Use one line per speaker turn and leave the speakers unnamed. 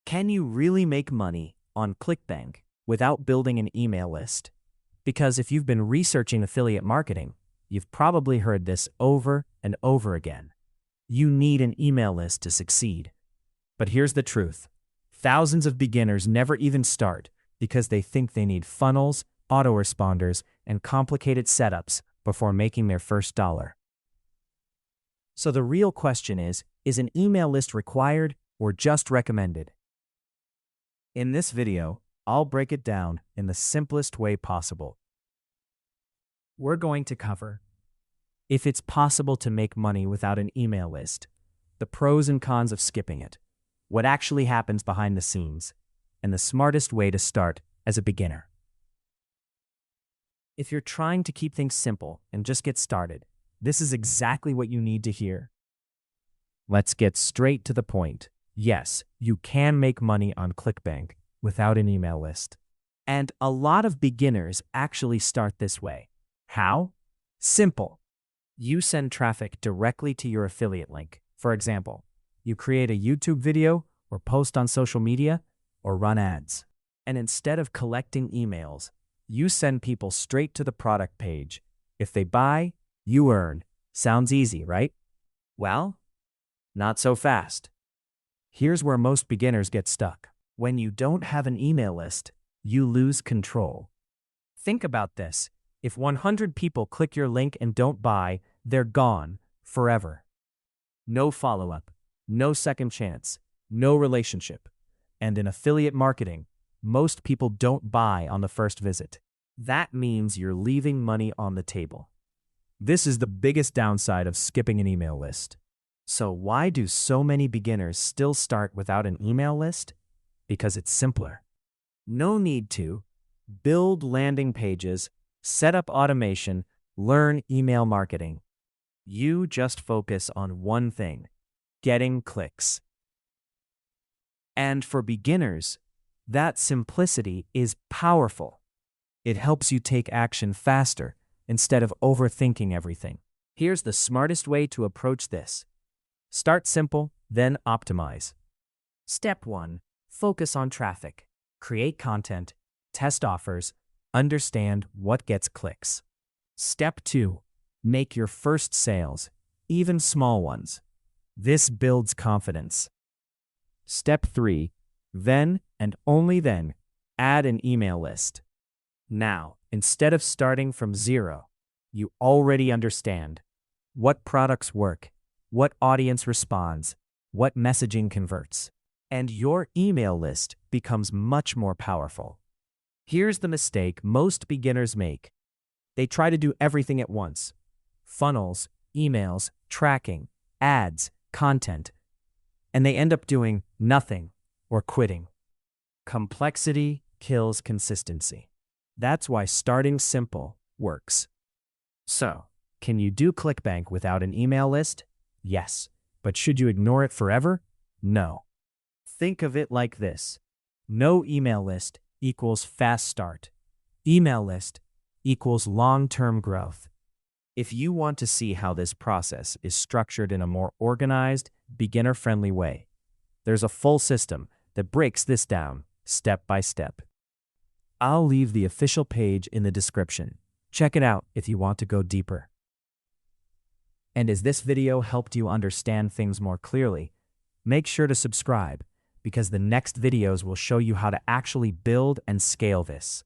Can you really make money on ClickBank without building an email list? Because if you've been researching affiliate marketing, you've probably heard this over and over again. You need an email list to succeed. But here's the truth. Thousands of beginners never even start because they think they need funnels, autoresponders, and complicated setups before making their first dollar. So the real question is an email list required or just recommended? In this video, I'll break it down in the simplest way possible. We're going to cover if it's possible to make money without an email list, the pros and cons of skipping it, what actually happens behind the scenes, and the smartest way to start as a beginner. If you're trying to keep things simple and just get started, this is exactly what you need to hear. Let's get straight to the point. Yes, you can make money on ClickBank without an email list. And a lot of beginners actually start this way. How? Simple. You send traffic directly to your affiliate link. For example, you create a YouTube video or post on social media or run ads. And instead of collecting emails, you send people straight to the product page. If they buy, you earn. Sounds easy, right? Well, not so fast. Here's where most beginners get stuck. When you don't have an email list, you lose control. Think about this. If 100 people click your link and don't buy, they're gone forever. No follow-up, no second chance, no relationship. And in affiliate marketing, most people don't buy on the first visit. That means you're leaving money on the table. This is the biggest downside of skipping an email list. So why do so many beginners still start without an email list? Because it's simpler. No need to build landing pages, set up automation, learn email marketing. You just focus on one thing: getting clicks. And for beginners, that simplicity is powerful. It helps you take action faster instead of overthinking everything. Here's the smartest way to approach this. Start simple, then optimize. Step 1. Focus on traffic. Create content, test offers, understand what gets clicks. Step 2. Make your first sales, even small ones. This builds confidence. Step 3. Then, and only then, add an email list. Now, instead of starting from zero, you already understand what products work, what audience responds, what messaging converts, and your email list becomes much more powerful. Here's the mistake most beginners make. They try to do everything at once: funnels, emails, tracking, ads, content, and they end up doing nothing or quitting. Complexity kills consistency. That's why starting simple works. So, can you do ClickBank without an email list? Yes. But should you ignore it forever? No. Think of it like this. No email list equals fast start. Email list equals long-term growth. If you want to see how this process is structured in a more organized, beginner-friendly way, there's a full system that breaks this down step by step. I'll leave the official page in the description. Check it out if you want to go deeper. And as this video helped you understand things more clearly, make sure to subscribe, because the next videos will show you how to actually build and scale this.